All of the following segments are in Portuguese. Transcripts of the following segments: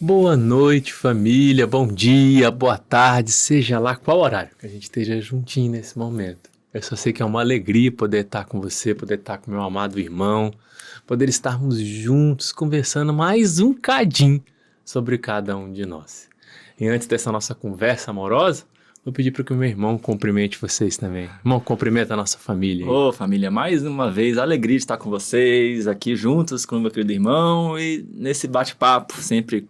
Boa noite, família, bom dia, boa tarde, seja lá qual horário que a gente esteja juntinho nesse momento. Eu só sei que é uma alegria poder estar com você, poder estar com meu amado irmão, poder estarmos juntos conversando mais um cadinho sobre cada um de nós. E antes dessa nossa conversa amorosa, vou pedir para que o meu irmão cumprimente vocês também. Irmão, cumprimenta a nossa família aí. Ô, família, mais uma vez, alegria de estar com vocês aqui juntos com o meu querido irmão e nesse bate-papo sempre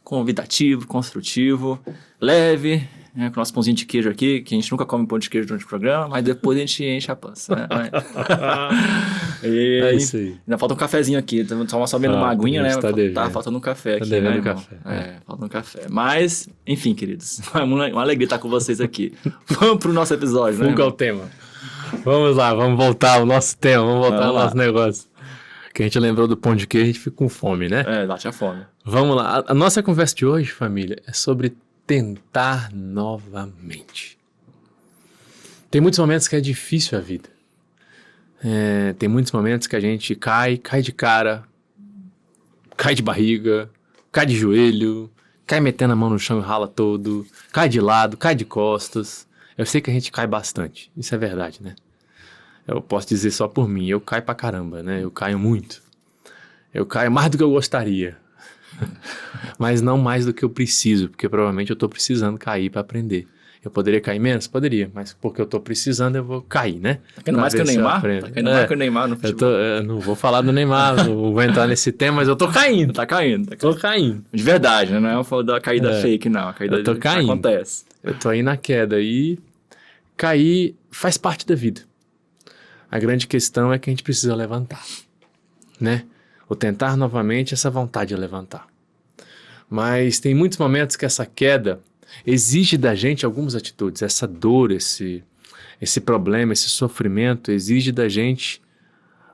convidativo, construtivo, leve, né, com nosso pãozinho de queijo aqui, que a gente nunca come pão de queijo durante o programa, mas depois a gente enche a pança, né? É isso aí. Ainda falta um cafezinho aqui, estamos só vendo uma aguinha, né? Tá faltando um café aqui, devendo né, um café. falta um café. Mas, enfim, queridos, uma alegria estar com vocês aqui. Vamos pro nosso episódio, né? Fuga ao tema. Vamos lá, vamos voltar ao nosso tema, vamos voltar ao nosso negócio. Que a gente lembrou do pão de queijo, a gente fica com fome, né? Bate a fome. Vamos lá. A nossa conversa de hoje, família, é sobre tentar novamente. Tem muitos momentos que é difícil a vida. Tem muitos momentos que a gente cai de cara, cai de barriga, cai de joelho, cai metendo a mão no chão e rala todo, cai de lado, cai de costas. Eu sei que a gente cai bastante, isso é verdade, né? Eu posso dizer só por mim, eu caio pra caramba, né? Eu caio muito. Eu caio mais do que eu gostaria. Mas não mais do que eu preciso, porque provavelmente eu tô precisando cair pra aprender. Eu poderia cair menos? Poderia, mas porque eu tô precisando eu vou cair, né? Tá caindo mais que o Neymar? Tá caindo mais que o Neymar no futebol. Eu não vou falar do Neymar, não vou entrar nesse tema, mas eu tô caindo. Tá caindo. Tô caindo. De verdade, né? Não é uma da caída fake, não. A caída eu tô caindo. Acontece. Eu tô aí na queda e cair faz parte da vida. A grande questão é que a gente precisa levantar, né? O tentar novamente, essa vontade de levantar. Mas tem muitos momentos que essa queda exige da gente algumas atitudes. Essa dor, esse problema, esse sofrimento exige da gente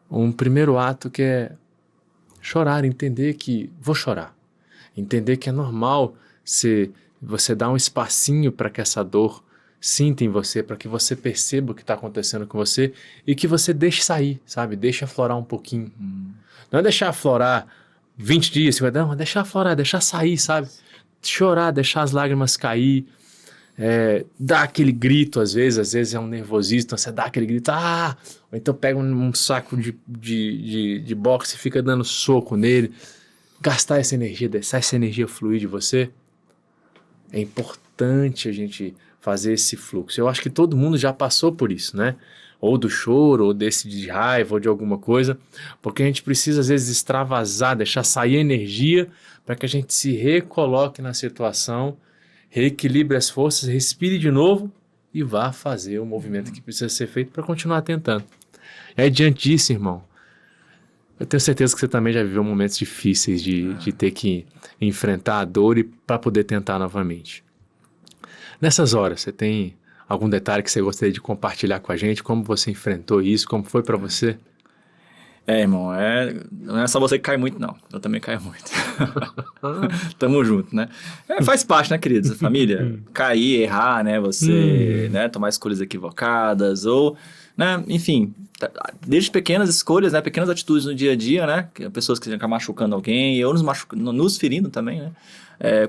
um primeiro ato que é chorar, entender que vou chorar. Entender que é normal você dar um espacinho para que essa dor sinta em você, para que você perceba o que está acontecendo com você e que você deixe sair, sabe? Deixe aflorar um pouquinho. Não é deixar aflorar 20 dias, 50 dias, mas deixar aflorar, deixar sair, sabe? Chorar, deixar as lágrimas cair, dar aquele grito às vezes é um nervosismo, então você dá aquele grito, ou então pega um saco de boxe e fica dando soco nele, gastar essa energia, deixar essa energia fluir de você. É importante a gente fazer esse fluxo. Eu acho que todo mundo já passou por isso, né? Ou do choro, ou desse de raiva, ou de alguma coisa, porque a gente precisa às vezes extravasar, deixar sair a energia para que a gente se recoloque na situação, reequilibre as forças, respire de novo e vá fazer o movimento que precisa ser feito para continuar tentando. E aí, diante disso, irmão, eu tenho certeza que você também já viveu momentos difíceis de ter que enfrentar a dor e para poder tentar novamente. Nessas horas, você tem algum detalhe que você gostaria de compartilhar com a gente? Como você enfrentou isso? Como foi para você? Irmão, não é só você que cai muito, não. Eu também caio muito. Tamo junto, né? Faz parte, né, queridos? Família, cair, errar, né? Você, né, tomar escolhas equivocadas ou, né, enfim, desde pequenas escolhas, né, pequenas atitudes no dia a dia, né? Pessoas que ficam machucando alguém ou nos ferindo também, né?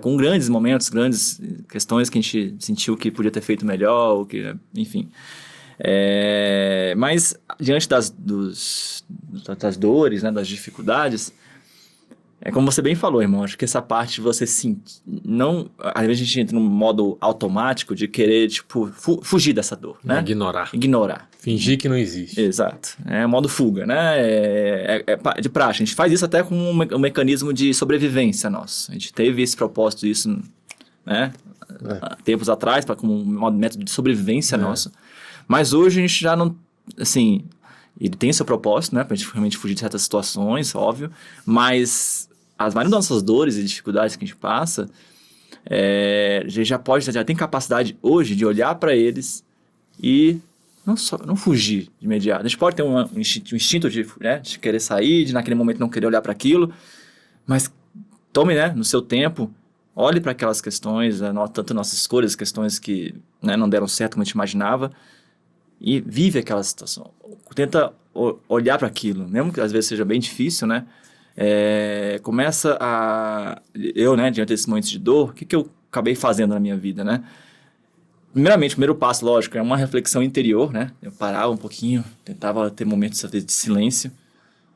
Com grandes momentos, grandes questões que a gente sentiu que podia ter feito melhor, ou que, enfim. Mas diante das dores, né, das dificuldades, como você bem falou, irmão, acho que essa parte de você não, às vezes a gente entra num modo automático de querer, tipo, fugir dessa dor, né? Ignorar. Fingir que não existe. Exato. É modo fuga, né? De praxe. A gente faz isso até com um mecanismo de sobrevivência nosso. A gente teve esse propósito, isso, né? Tempos atrás, como um método de sobrevivência nosso. Mas hoje a gente já não, assim, ele tem seu propósito, né? Pra gente realmente fugir de certas situações, óbvio. Mas as várias nossas dores e dificuldades que a gente passa, a gente já tem capacidade hoje de olhar para eles e não fugir de imediato. A gente pode ter um instinto de querer sair, de naquele momento não querer olhar para aquilo, mas tome, né, no seu tempo, olhe para aquelas questões, tanto nossas escolhas, questões que, né, não deram certo como a gente imaginava, e vive aquela situação. Tenta olhar para aquilo, mesmo que às vezes seja bem difícil, né? começa a... Eu, né, diante desses momentos de dor, o que eu acabei fazendo na minha vida, né? Primeiramente, o primeiro passo, lógico, é uma reflexão interior, né? Eu parava um pouquinho, tentava ter momentos às vezes, de silêncio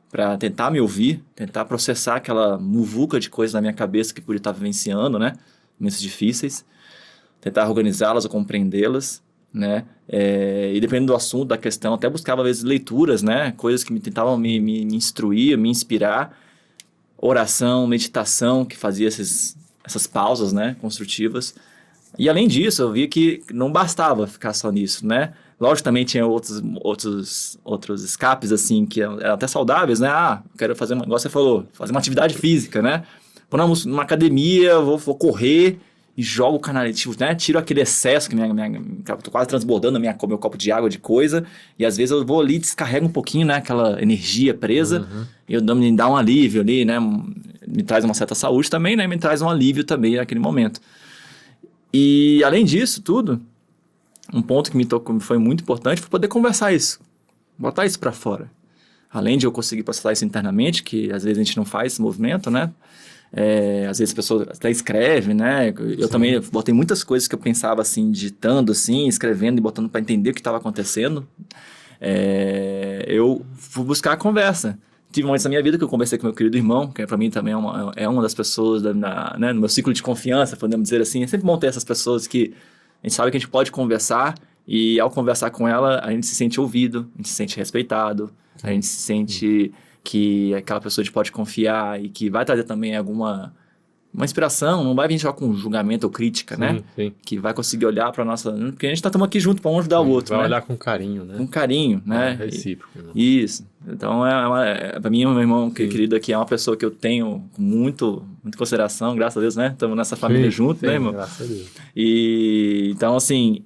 para tentar me ouvir, tentar processar aquela muvuca de coisas na minha cabeça que podia estar vivenciando, né? Momentos difíceis, tentar organizá-las ou compreendê-las, né? E dependendo do assunto, da questão, até buscava às vezes leituras, né? Coisas que me tentavam me instruir, me inspirar, oração, meditação, que fazia essas pausas, né? Construtivas. E além disso, eu vi que não bastava ficar só nisso, né? Lógico, também tinha outros escapes, assim, que eram até saudáveis, né? Quero fazer, igual você falou, fazer uma atividade física, né? Vou numa academia, vou correr e jogo o canaletivo, né? Tiro aquele excesso, que tô quase transbordando meu copo de água, de coisa, e às vezes eu vou ali, descarrego um pouquinho, né? Aquela energia presa, e me dá um alívio ali, né? Me traz uma certa saúde também, né? Me traz um alívio também naquele momento. E, além disso tudo, um ponto que me foi muito importante foi poder conversar isso, botar isso para fora. Além de eu conseguir processar isso internamente, que às vezes a gente não faz esse movimento, né? Às vezes as pessoas até escrevem, né? Eu também botei muitas coisas que eu pensava assim, digitando assim, escrevendo e botando para entender o que estava acontecendo. Eu fui buscar a conversa. Tive momentos na minha vida que eu conversei com meu querido irmão, que para mim também é uma das pessoas né, no meu ciclo de confiança, podemos dizer assim. É sempre bom ter essas pessoas que a gente sabe que a gente pode conversar e ao conversar com ela, a gente se sente ouvido, a gente se sente respeitado, a gente se sente que aquela pessoa a gente pode confiar e que vai trazer também uma inspiração, não vai vir só com julgamento ou crítica, né? Sim. Que vai conseguir olhar para nossa... Porque a gente estamos aqui junto para um ajudar o outro, vai né? olhar com carinho, né? Com carinho, né? Recíproco. Isso. Então, para mim, meu irmão querido aqui é uma pessoa que eu tenho muita consideração, graças a Deus, né? Estamos nessa família junto, né, irmão? Graças a Deus. E, então, assim,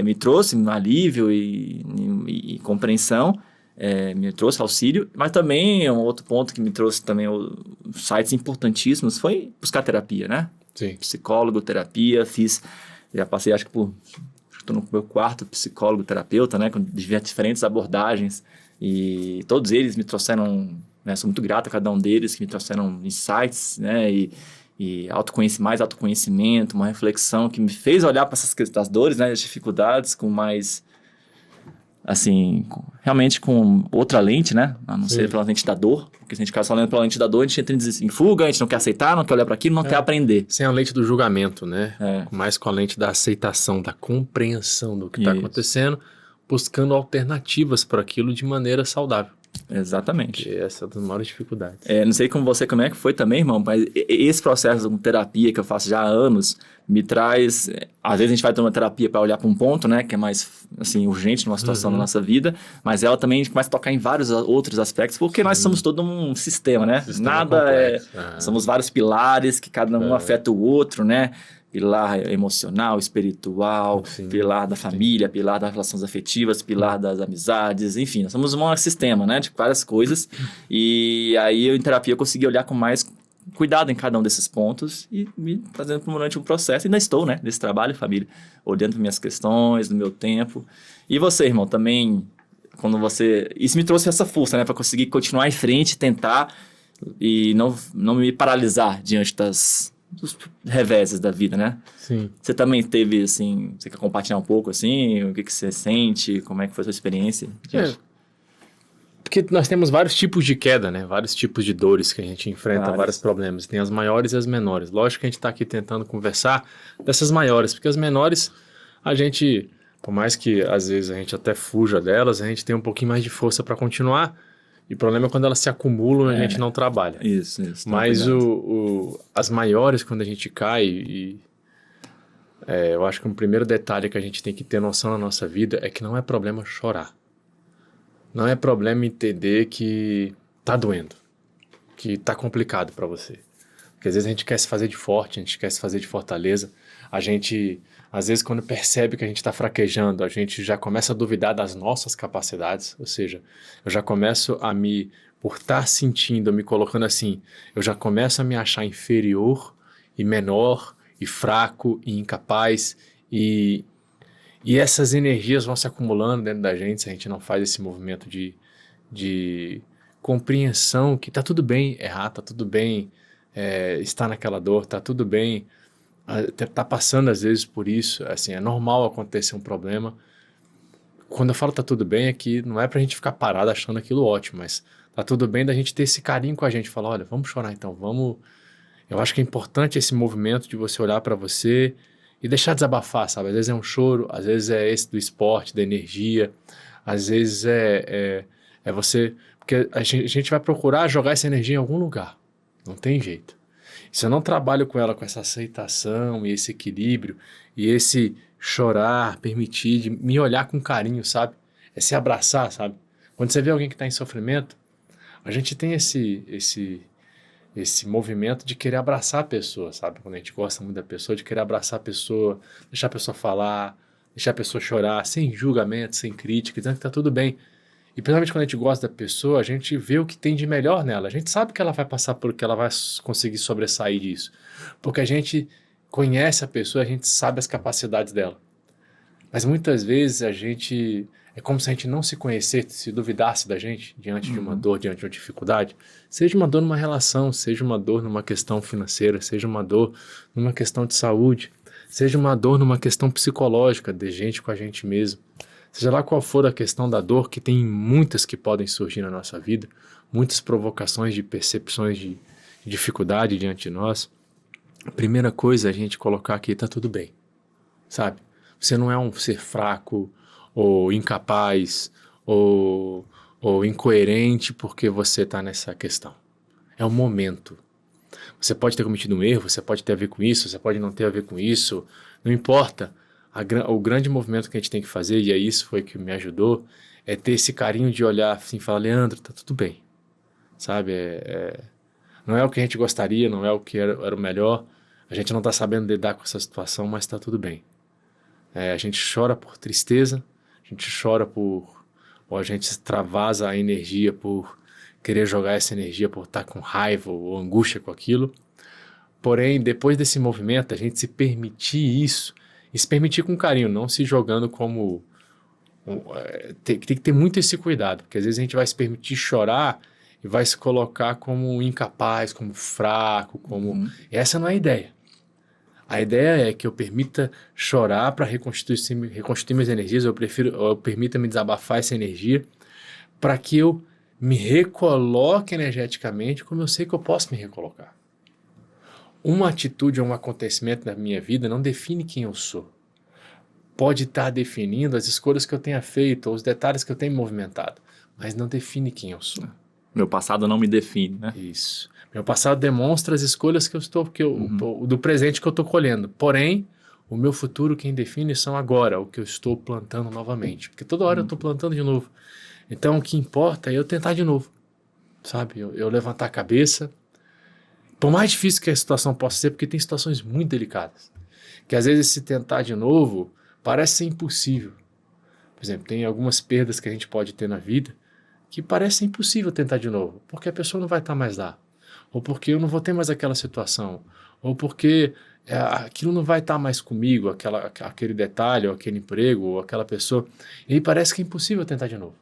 me trouxe um alívio e compreensão, me trouxe auxílio, mas também um outro ponto que me trouxe também sites importantíssimos foi buscar terapia, né? Sim. Psicólogo, terapia, já passei acho que estou no meu quarto psicólogo terapeuta, né? Com diferentes abordagens e todos eles me trouxeram, né? Sou muito grato a cada um deles que me trouxeram insights, né? E mais autoconhecimento, uma reflexão que me fez olhar para essas questões das dores, né? As dificuldades com mais... assim, realmente com outra lente, né? A não ser pela lente da dor. Porque se a gente ficar só olhando pela lente da dor, a gente entra em fuga, a gente não quer aceitar, não quer olhar para aquilo, não quer aprender. Sem a lente do julgamento, né? Mais com a lente da aceitação, da compreensão do que está acontecendo, buscando alternativas para aquilo de maneira saudável. Exatamente. E essa é uma das maiores dificuldades. Não sei como é que foi também, irmão, mas esse processo de terapia que eu faço já há anos me traz... Às vezes a gente vai ter uma terapia para olhar para um ponto, né, que é mais assim, urgente numa situação da nossa vida, mas ela também começa a tocar em vários outros aspectos, porque nós somos todo um sistema, né? Nada somos vários pilares que cada um afeta o outro, né? Pilar emocional, espiritual, pilar da família, pilar das relações afetivas, pilar das amizades, enfim, nós somos um sistema, né, de várias coisas. E aí eu em terapia eu consegui olhar com mais cuidado em cada um desses pontos e me fazendo durante um processo. E ainda estou, né, nesse trabalho, família, olhando para minhas questões, no meu tempo. E você, irmão, também, quando você... Isso me trouxe essa força, né, para conseguir continuar em frente, tentar e não me paralisar diante dos reveses da vida, né? Sim. Você também teve, assim, você quer compartilhar um pouco, assim, o que você sente, como é que foi a sua experiência? Porque nós temos vários tipos de queda, né? Vários tipos de dores que a gente enfrenta, vários problemas. Tem as maiores e as menores. Lógico que a gente está aqui tentando conversar dessas maiores, porque as menores, a gente, por mais que às vezes a gente até fuja delas, a gente tem um pouquinho mais de força para continuar. E o problema é quando elas se acumulam e a gente não trabalha. Isso. Mas as maiores, quando a gente cai, eu acho que um primeiro detalhe que a gente tem que ter noção na nossa vida é que não é problema chorar. Não é problema entender que tá doendo, que tá complicado para você. Porque às vezes a gente quer se fazer de forte, a gente quer se fazer de fortaleza. A gente, às vezes, quando percebe que a gente está fraquejando, a gente já começa a duvidar das nossas capacidades. Ou seja, eu já começo por estar sentindo, me colocando assim, eu já começo a me achar inferior e menor e fraco e incapaz e essas energias vão se acumulando dentro da gente se a gente não faz esse movimento de compreensão que tá tudo bem errar, tá tudo bem estar naquela dor, tá tudo bem tá passando às vezes por isso, assim, é normal acontecer um problema. Quando eu falo tá tudo bem, é que não é pra gente ficar parado achando aquilo ótimo, mas tá tudo bem da gente ter esse carinho com a gente, falar, olha, vamos chorar então, vamos... Eu acho que é importante esse movimento de você olhar pra você e deixar desabafar, sabe? Às vezes é um choro, às vezes é esse do esporte, da energia, às vezes é você... Porque a gente vai procurar jogar essa energia em algum lugar, não tem jeito. Se eu não trabalho com ela, com essa aceitação e esse equilíbrio e esse chorar, permitir, de me olhar com carinho, sabe? É se abraçar, sabe? Quando você vê alguém que está em sofrimento, a gente tem esse movimento de querer abraçar a pessoa, sabe? Quando a gente gosta muito da pessoa, de querer abraçar a pessoa, deixar a pessoa falar, deixar a pessoa chorar, sem julgamento, sem crítica, dizendo que tá tudo bem. E principalmente quando a gente gosta da pessoa, a gente vê o que tem de melhor nela. A gente sabe que ela vai passar por que ela vai conseguir sobressair disso. Porque a gente conhece a pessoa, a gente sabe as capacidades dela. Mas muitas vezes a gente... É como se a gente não se conhecesse, se duvidasse da gente diante de uma dor, diante de uma dificuldade. Seja uma dor numa relação, seja uma dor numa questão financeira, seja uma dor numa questão de saúde, seja uma dor numa questão psicológica, de gente com a gente mesmo. Seja lá qual for a questão da dor, que tem muitas que podem surgir na nossa vida, muitas provocações de percepções de dificuldade diante de nós. A primeira coisa é a gente colocar aqui, tá tudo bem, sabe? Você não é um ser fraco, ou incapaz, ou incoerente porque você está nessa questão. É um momento. Você pode ter cometido um erro, você pode ter a ver com isso, você pode não ter a ver com isso, não importa. O grande movimento que a gente tem que fazer, e isso foi que me ajudou, é ter esse carinho de olhar assim e falar, Leandro, tá tudo bem, sabe? Não é o que a gente gostaria, não é o que era o melhor, a gente não está sabendo lidar com essa situação, mas está tudo bem. A gente chora por tristeza, a gente chora ou a gente extravasa a energia por querer jogar essa energia, por estar com raiva ou angústia com aquilo. Porém, depois desse movimento, a gente se permitir isso, e se permitir com carinho, não se jogando como... Tem que ter muito esse cuidado, porque às vezes a gente vai se permitir chorar e vai se colocar como incapaz, como fraco, como... Essa não é a ideia. A ideia é que eu permita chorar para reconstituir minhas energias, eu permita me desabafar essa energia, para que eu me recoloque energeticamente como eu sei que eu posso me recolocar. Uma atitude ou um acontecimento na minha vida não define quem eu sou. Pode estar definindo as escolhas que eu tenha feito ou os detalhes que eu tenha movimentado, mas não define quem eu sou. Meu passado não me define, né? Isso. Meu passado demonstra as escolhas que eu estou, do presente que eu estou colhendo. Porém, o meu futuro quem define são agora, o que eu estou plantando novamente. Porque toda hora eu estou plantando de novo. Então, o que importa é eu tentar de novo, sabe? Eu levantar a cabeça. Por mais difícil que a situação possa ser, porque tem situações muito delicadas, que às vezes se tentar de novo parece ser impossível. Por exemplo, tem algumas perdas que a gente pode ter na vida que parece impossível tentar de novo, porque a pessoa não vai estar mais lá, ou porque eu não vou ter mais aquela situação, ou porque aquilo não vai estar mais comigo, aquele detalhe, ou aquele emprego, ou aquela pessoa, e aí parece que é impossível tentar de novo.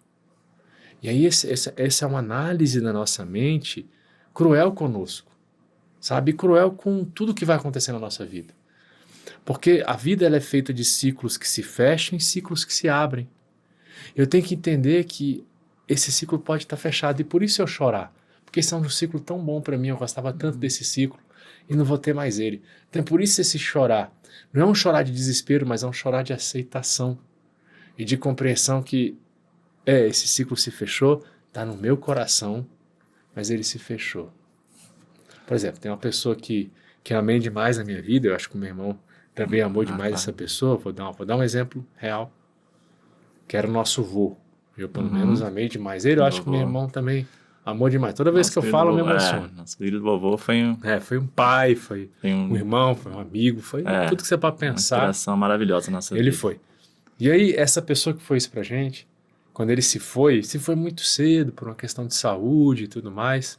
E aí essa é uma análise da nossa mente cruel conosco, sabe? Cruel com tudo que vai acontecer na nossa vida. Porque a vida ela é feita de ciclos que se fecham e ciclos que se abrem. Eu tenho que entender que esse ciclo pode estar fechado e por isso eu chorar. Porque esse é um ciclo tão bom para mim, eu gostava tanto desse ciclo e não vou ter mais ele. Então por isso esse chorar. Não é um chorar de desespero, mas é um chorar de aceitação e de compreensão que esse ciclo se fechou, está no meu coração, mas ele se fechou. Por exemplo, tem uma pessoa que eu amei demais na minha vida, eu acho que o meu irmão também amou demais essa pessoa, vou dar um exemplo real, que era o nosso vô. Eu, pelo menos, amei demais ele, eu acho que meu irmão também amou demais. Toda vez que eu falo, eu me emociono. Nosso querido vovô foi um... foi um pai, foi um irmão, foi um amigo, foi tudo que você pode pensar. Uma inspiração maravilhosa na nossa vida. Ele foi. E aí, essa pessoa que foi isso pra gente, quando ele se foi muito cedo, por uma questão de saúde e tudo mais,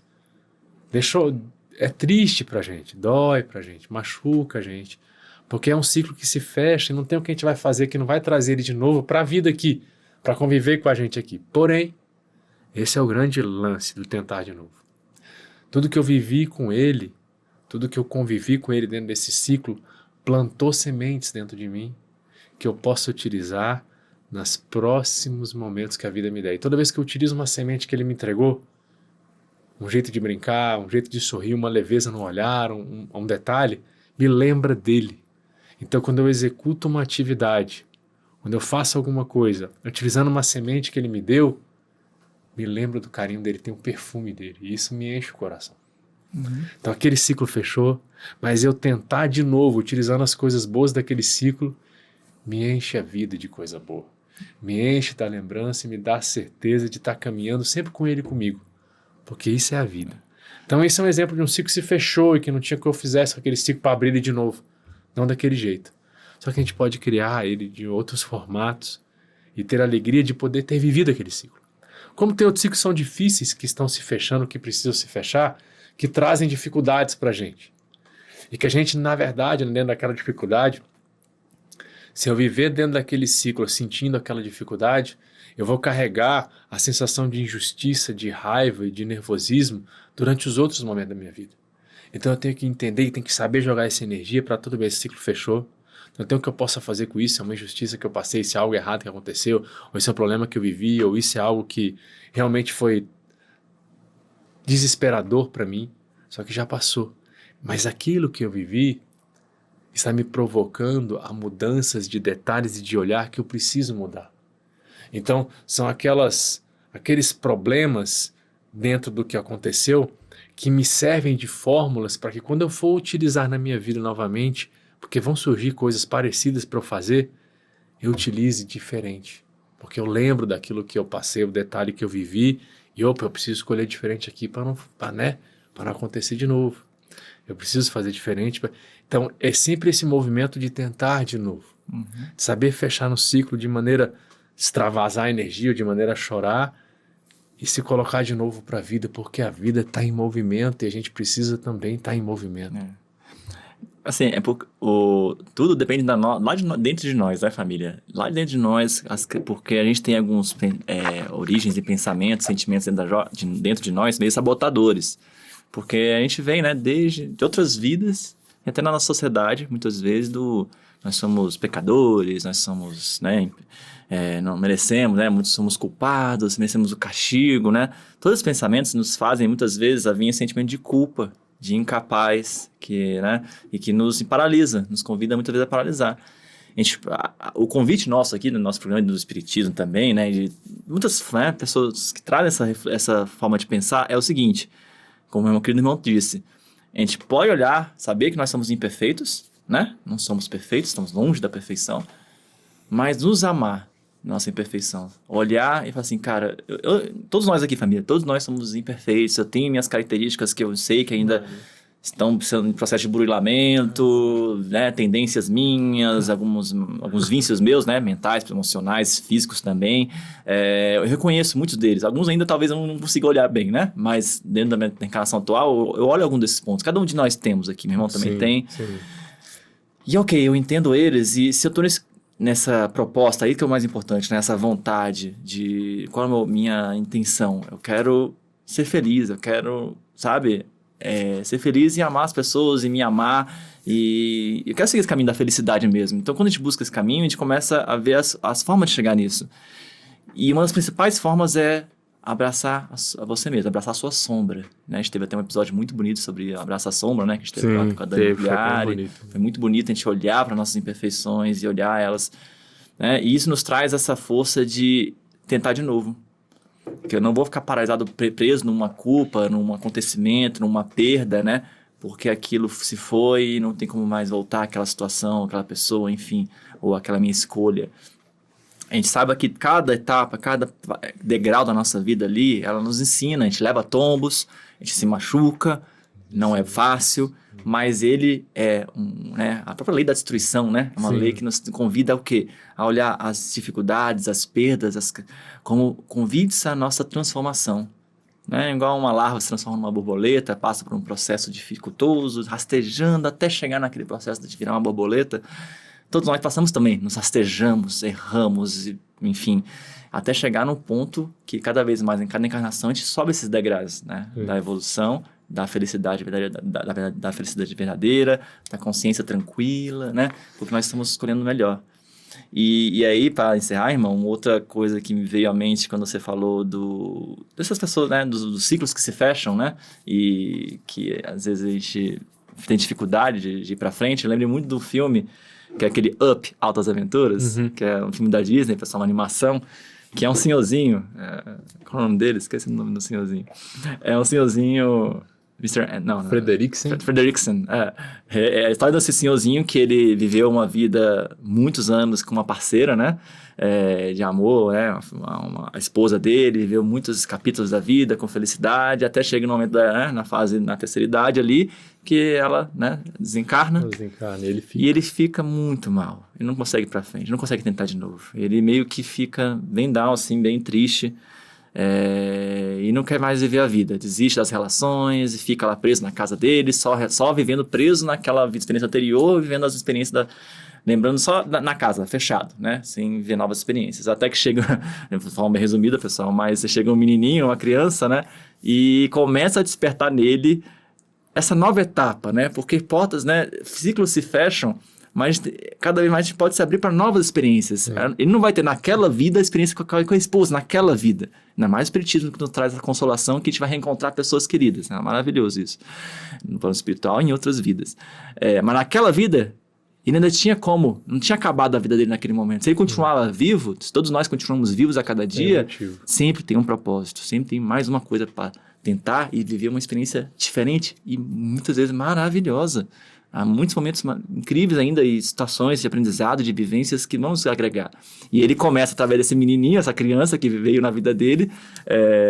é triste pra gente, dói pra gente, machuca a gente, porque é um ciclo que se fecha e não tem o que a gente vai fazer que não vai trazer ele de novo pra vida aqui, pra conviver com a gente aqui. Porém, Esse é o grande lance do tentar de novo. Tudo que eu vivi com ele, tudo que eu convivi com ele dentro desse ciclo, plantou sementes dentro de mim que eu posso utilizar nos próximos momentos que a vida me der. E toda vez que eu utilizo uma semente que ele me entregou, um jeito de brincar, um jeito de sorrir, uma leveza no olhar, um detalhe, me lembra dele. Então, quando eu executo uma atividade, quando eu faço alguma coisa, utilizando uma semente que ele me deu, me lembro do carinho dele, tem o perfume dele, e isso me enche o coração. Então, aquele ciclo fechou, mas eu tentar de novo, utilizando as coisas boas daquele ciclo, me enche a vida de coisa boa. Me enche da lembrança e me dá a certeza de estar caminhando sempre com ele comigo. Porque isso é a vida. Então esse é um exemplo de um ciclo que se fechou e que não tinha que eu fizesse aquele ciclo para abrir ele de novo. Não daquele jeito. Só que a gente pode criar ele de outros formatos e ter a alegria de poder ter vivido aquele ciclo. Como tem outros ciclos que são difíceis, que estão se fechando, que precisam se fechar, que trazem dificuldades para a gente. E que a gente, na verdade, dentro daquela dificuldade, se eu viver dentro daquele ciclo, sentindo aquela dificuldade, eu vou carregar a sensação de injustiça, de raiva e de nervosismo durante os outros momentos da minha vida. Então eu tenho que entender e tenho que saber jogar essa energia para tudo bem, esse ciclo fechou. Não tem o que eu possa fazer com isso, é uma injustiça que eu passei, se é algo errado que aconteceu, ou isso é um problema que eu vivi, ou isso é algo que realmente foi desesperador para mim, só que já passou. Mas aquilo que eu vivi está me provocando a mudanças de detalhes e de olhar que eu preciso mudar. Então, são aqueles problemas dentro do que aconteceu que me servem de fórmulas para que quando eu for utilizar na minha vida novamente, porque vão surgir coisas parecidas para eu fazer, eu utilize diferente. Porque eu lembro daquilo que eu passei, o detalhe que eu vivi, e eu preciso escolher diferente aqui para não acontecer de novo. Eu preciso fazer diferente. Então, é sempre esse movimento de tentar de novo. De saber fechar no ciclo de maneira a extravasar a energia, ou de maneira a chorar, e se colocar de novo para a vida, porque a vida está em movimento e a gente precisa também estar em movimento. Assim, tudo depende dentro de nós, né, família? Lá dentro de nós, porque a gente tem alguns origens e pensamentos, sentimentos dentro de nós meio sabotadores. Porque a gente vem, né, de outras vidas, e até na nossa sociedade, muitas vezes, nós somos pecadores, nós somos, né, não merecemos, né, muitos somos culpados, merecemos o castigo, né? Todos os pensamentos nos fazem, muitas vezes, a vir esse sentimento de culpa, de incapaz, né, e que nos paralisa, nos convida muitas vezes a paralisar. O convite nosso aqui, no nosso programa do Espiritismo também, né, de muitas, né, pessoas que trazem essa forma de pensar, é o seguinte: como o meu querido irmão disse, a gente pode olhar, saber que nós somos imperfeitos, né? Não somos perfeitos, estamos longe da perfeição, mas nos amar, nossa imperfeição. Olhar e falar assim, cara, todos nós aqui, família, todos nós somos imperfeitos, eu tenho minhas características que eu sei que ainda estão sendo em processo de burilamento, né? Tendências minhas, alguns vícios meus, né? Mentais, emocionais, físicos também. Eu reconheço muitos deles. Alguns ainda talvez eu não consiga olhar bem, né? Mas dentro da minha encarnação atual, eu olho algum desses pontos. Cada um de nós temos aqui, meu irmão também tem. Sim. E ok, eu entendo eles, e se eu estou nessa proposta aí, que é o mais importante, né? Essa vontade de... Qual é a minha intenção? Eu quero ser feliz, eu quero, sabe... ser feliz e amar as pessoas e me amar, e eu quero seguir esse caminho da felicidade mesmo. Então, quando a gente busca esse caminho, a gente começa a ver as formas de chegar nisso. E uma das principais formas é abraçar a você mesmo, abraçar a sua sombra, né? A gente teve até um episódio muito bonito sobre abraçar a sombra, né? Que a gente teve lá com a Dani Gugliari. Foi muito bonito a gente olhar para nossas imperfeições e olhar elas, né? E isso nos traz essa força de tentar de novo. Que eu não vou ficar paralisado, preso numa culpa, num acontecimento, numa perda, né? Porque aquilo se foi e não tem como mais voltar àquela situação, aquela pessoa, enfim, ou aquela minha escolha. A gente sabe que cada etapa, cada degrau da nossa vida ali, ela nos ensina, a gente leva tombos, a gente se machuca, não é fácil, mas ele é né, a própria lei da destruição, né? É uma lei que nos convida ao quê? A olhar as dificuldades, as perdas, como convites à nossa transformação. Né? Igual uma larva se transforma numa borboleta, passa por um processo dificultoso, rastejando até chegar naquele processo de virar uma borboleta. todos nós passamos também, nos rastejamos, erramos, enfim, até chegar num ponto que cada vez mais, em cada encarnação, a gente sobe esses degraus, né? Da evolução, da felicidade verdadeira, da felicidade verdadeira, da consciência tranquila, né? Porque nós estamos escolhendo o melhor. E aí, para encerrar, irmão, outra coisa que me veio à mente quando você falou dessas pessoas, né? Dos ciclos que se fecham, né? E que às vezes a gente tem dificuldade de ir para frente. Eu lembro muito do filme, que é aquele Up, Altas Aventuras, que é um filme da Disney, pessoal, uma animação, que é um senhorzinho. Qual é o nome dele? Esqueci o nome do senhorzinho. É um senhorzinho... Frederiksen. Frederiksen, é a história desse senhorzinho que ele viveu uma vida, muitos anos com uma parceira, né? De amor, né? A esposa dele, viveu muitos capítulos da vida com felicidade, até chega no momento na terceira idade ali, que ela, né, desencarna. E ele fica muito mal. Ele não consegue ir pra frente, não consegue tentar de novo. Ele meio que fica bem down, assim, bem triste. E não quer mais viver a vida, desiste das relações e fica lá preso na casa dele, só vivendo preso naquela experiência anterior, vivendo as experiências lembrando só na casa, fechado, né, sem ver novas experiências, até que chega, de forma bem resumida, pessoal, mas chega um menininho, uma criança, né, e começa a despertar nele essa nova etapa, né, porque portas, né, ciclos se fecham, mas cada vez mais a gente pode se abrir para novas experiências. Ele não vai ter naquela vida a experiência com a esposa, naquela vida. Ainda mais o espiritismo que nos traz a consolação, que a gente vai reencontrar pessoas queridas. É maravilhoso isso. No plano espiritual e em outras vidas. Mas naquela vida, ele ainda tinha não tinha acabado a vida dele naquele momento. Se ele continuava vivo, se todos nós continuamos vivos a cada dia, sempre tem um propósito, sempre tem mais uma coisa para tentar e viver uma experiência diferente e muitas vezes maravilhosa. Há muitos momentos incríveis ainda e situações de aprendizado, de vivências que vão nos agregar. E ele começa através desse menininho, essa criança que veio na vida dele,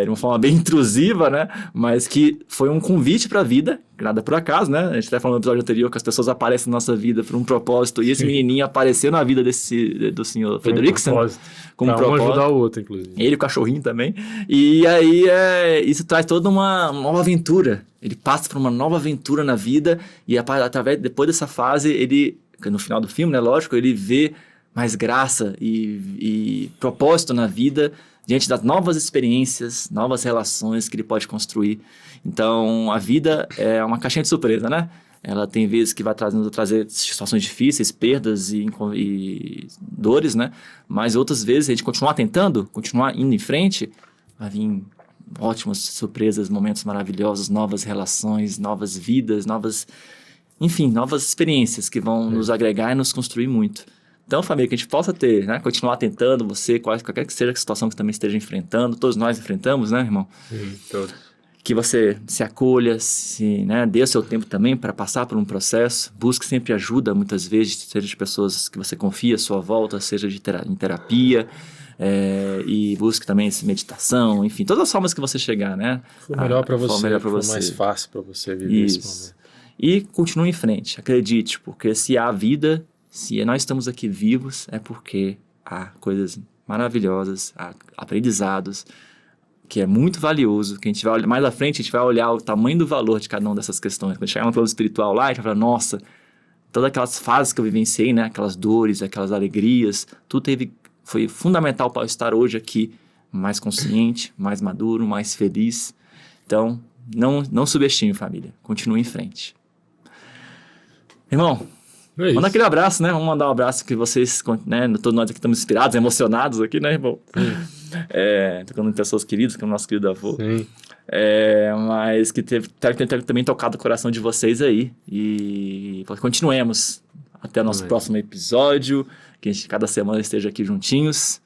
de uma forma bem intrusiva, né? Mas que foi um convite para a vida, nada por acaso, né? A gente até falou no episódio anterior que as pessoas aparecem na nossa vida por um propósito, e esse menininho apareceu na vida do senhor Frederiksen. Com um propósito. Um ajudar o outro, inclusive. Ele, o cachorrinho também. E aí, isso traz toda uma nova aventura. Ele passa por uma nova aventura na vida e depois dessa fase, ele, no final do filme, né, lógico, ele vê mais graça e propósito na vida diante das novas experiências, novas relações que ele pode construir. Então, a vida é uma caixinha de surpresa, né? Ela tem vezes que vai trazer situações difíceis, perdas e dores, né? Mas outras vezes, a gente continuar tentando, continuar indo em frente, vai vir ótimas surpresas, momentos maravilhosos, novas relações, novas vidas, novas experiências que vão nos agregar e nos construir muito. Então, família, que a gente possa ter, né? Continuar tentando, você, qualquer que seja a situação que também esteja enfrentando, todos nós enfrentamos, né, irmão? Sim, todos. Que você se acolha, dê o seu tempo também para passar por um processo, busque sempre ajuda, muitas vezes, seja de pessoas que você confia à sua volta, seja em terapia, e busque também meditação, enfim, todas as formas que você chegar, né? For melhor para você, for mais fácil para você viver esse momento. E continue em frente, acredite, porque se há vida, se nós estamos aqui vivos, é porque há coisas maravilhosas, há aprendizados, que é muito valioso, que a gente vai olhar, mais à frente a gente vai olhar o tamanho do valor de cada uma dessas questões. Quando chegar no plano espiritual lá, a gente vai falar, nossa, todas aquelas fases que eu vivenciei, né, aquelas dores, aquelas alegrias, tudo foi fundamental para eu estar hoje aqui, mais consciente, mais maduro, mais feliz. Então, não subestime, família, continue em frente. Irmão, manda aquele abraço, né? Vamos mandar um abraço que vocês, né? Todos nós aqui estamos inspirados, emocionados aqui, né, irmão? Tocando em pessoas queridas, como o nosso querido avô. Sim. Mas que ter também tocado o coração de vocês aí. E continuemos até o nosso próximo episódio, que a gente cada semana esteja aqui juntinhos.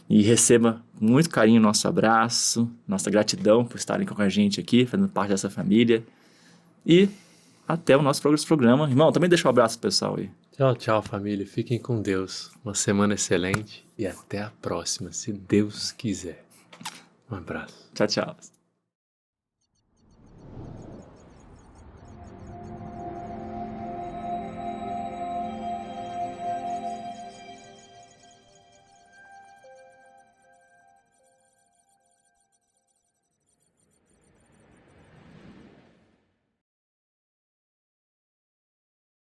E receba com muito carinho nosso abraço, nossa gratidão por estarem com a gente aqui, fazendo parte dessa família. E até o nosso programa. Irmão, também deixa um abraço pro pessoal aí. Tchau, tchau, família. Fiquem com Deus. Uma semana excelente e até a próxima, se Deus quiser. Um abraço. Tchau, tchau.